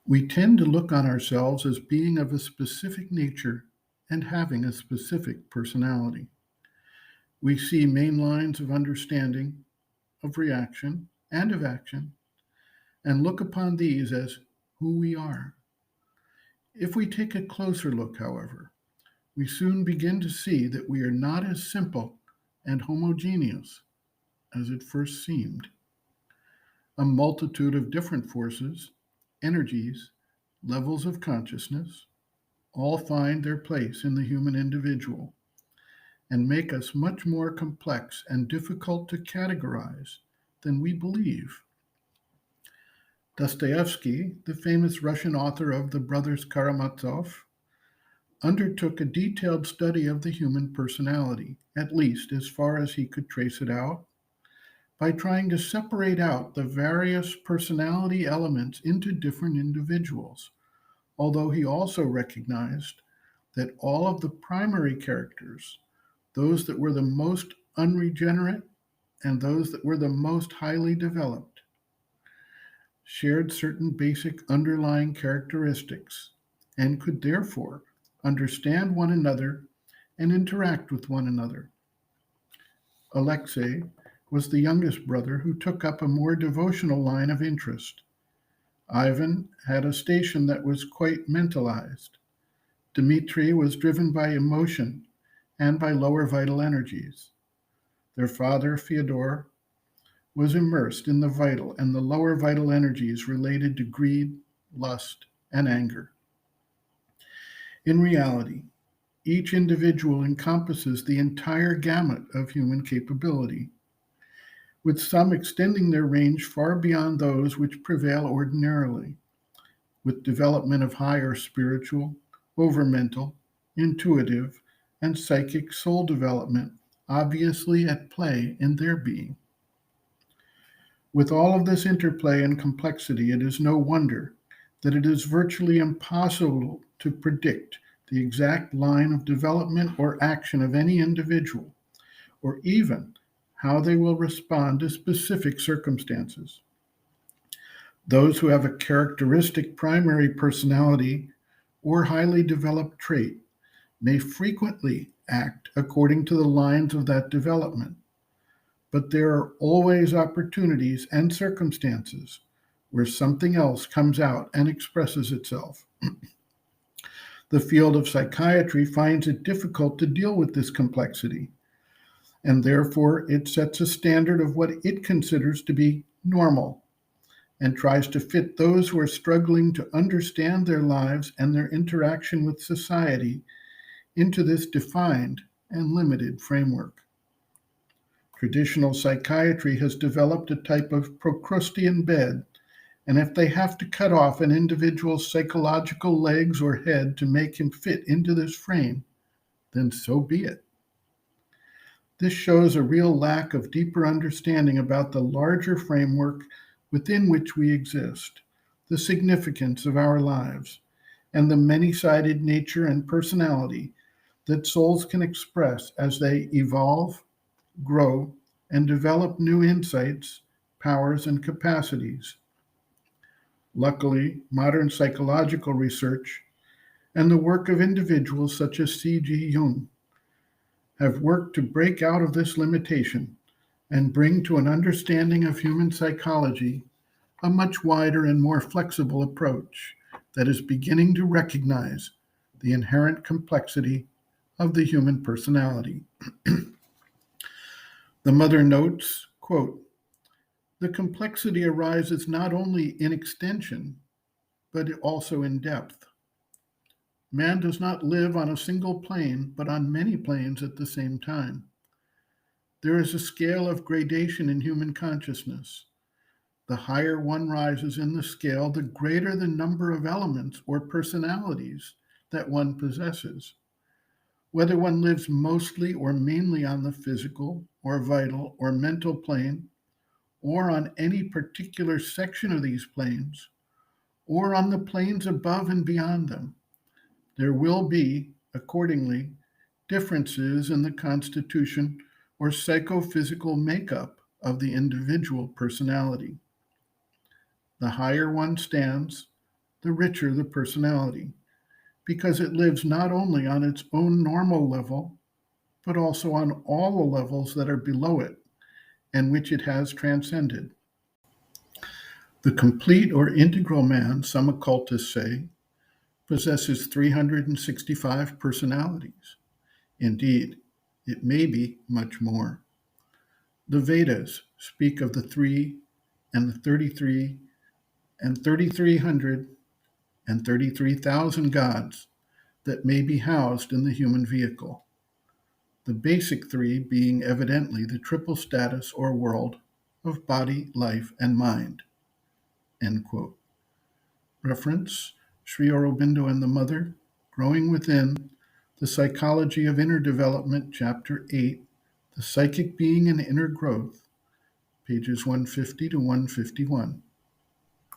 We tend to look on ourselves as being of a specific nature and having a specific personality. We see main lines of understanding, of reaction, and of action, and look upon these as who we are. If we take a closer look, however, we soon begin to see that we are not as simple and homogeneous as it first seemed. A multitude of different forces, energies, levels of consciousness all find their place in the human individual and make us much more complex and difficult to categorize than we believe. Dostoevsky, the famous Russian author of The Brothers Karamazov, undertook a detailed study of the human personality, at least as far as he could trace it out, by trying to separate out the various personality elements into different individuals, although he also recognized that all of the primary characters, those that were the most unregenerate and those that were the most highly developed, shared certain basic underlying characteristics and could therefore understand one another and interact with one another. Alexei was the youngest brother who took up a more devotional line of interest. Ivan had a station that was quite mentalized. Dmitri was driven by emotion and by lower vital energies. Their father, Fyodor, was immersed in the vital and the lower vital energies related to greed, lust, and anger. In reality, each individual encompasses the entire gamut of human capability, with some extending their range far beyond those which prevail ordinarily, with development of higher spiritual, overmental, intuitive, and psychic soul development obviously at play in their being. With all of this interplay and complexity, it is no wonder that it is virtually impossible to predict the exact line of development or action of any individual, or even how they will respond to specific circumstances. Those who have a characteristic primary personality or highly developed trait may frequently act according to the lines of that development, but there are always opportunities and circumstances where something else comes out and expresses itself. The field of psychiatry finds it difficult to deal with this complexity, and therefore it sets a standard of what it considers to be normal and tries to fit those who are struggling to understand their lives and their interaction with society into this defined and limited framework. Traditional psychiatry has developed a type of Procrustean bed, and if they have to cut off an individual's psychological legs or head to make him fit into this frame, then so be it. This shows a real lack of deeper understanding about the larger framework within which we exist, the significance of our lives, and the many-sided nature and personality that souls can express as they evolve, grow, and develop new insights, powers, and capacities. Luckily, modern psychological research and the work of individuals such as C.G. Jung have worked to break out of this limitation and bring to an understanding of human psychology a much wider and more flexible approach that is beginning to recognize the inherent complexity of the human personality. The mother notes, quote, "The complexity arises not only in extension, but also in depth. Man does not live on a single plane, but on many planes at the same time. There is a scale of gradation in human consciousness. The higher one rises in the scale, the greater the number of elements or personalities that one possesses. Whether one lives mostly or mainly on the physical or vital or mental plane, or on any particular section of these planes, or on the planes above and beyond them, there will be, accordingly, differences in the constitution or psychophysical makeup of the individual personality. The higher one stands, the richer the personality, because it lives not only on its own normal level, but also on all the levels that are below it and which it has transcended. The complete or integral man, some occultists say, possesses 365 personalities. Indeed, it may be much more. The Vedas speak of the 3 and the 33 and 3,300 and 33,000 gods that may be housed in the human vehicle, the basic 3 being evidently the triple status or world of body, life, and mind. End quote. Reference, Sri Aurobindo and the Mother, Growing Within, The Psychology of Inner Development, Chapter 8, The Psychic Being and Inner Growth, pages 150 to 151.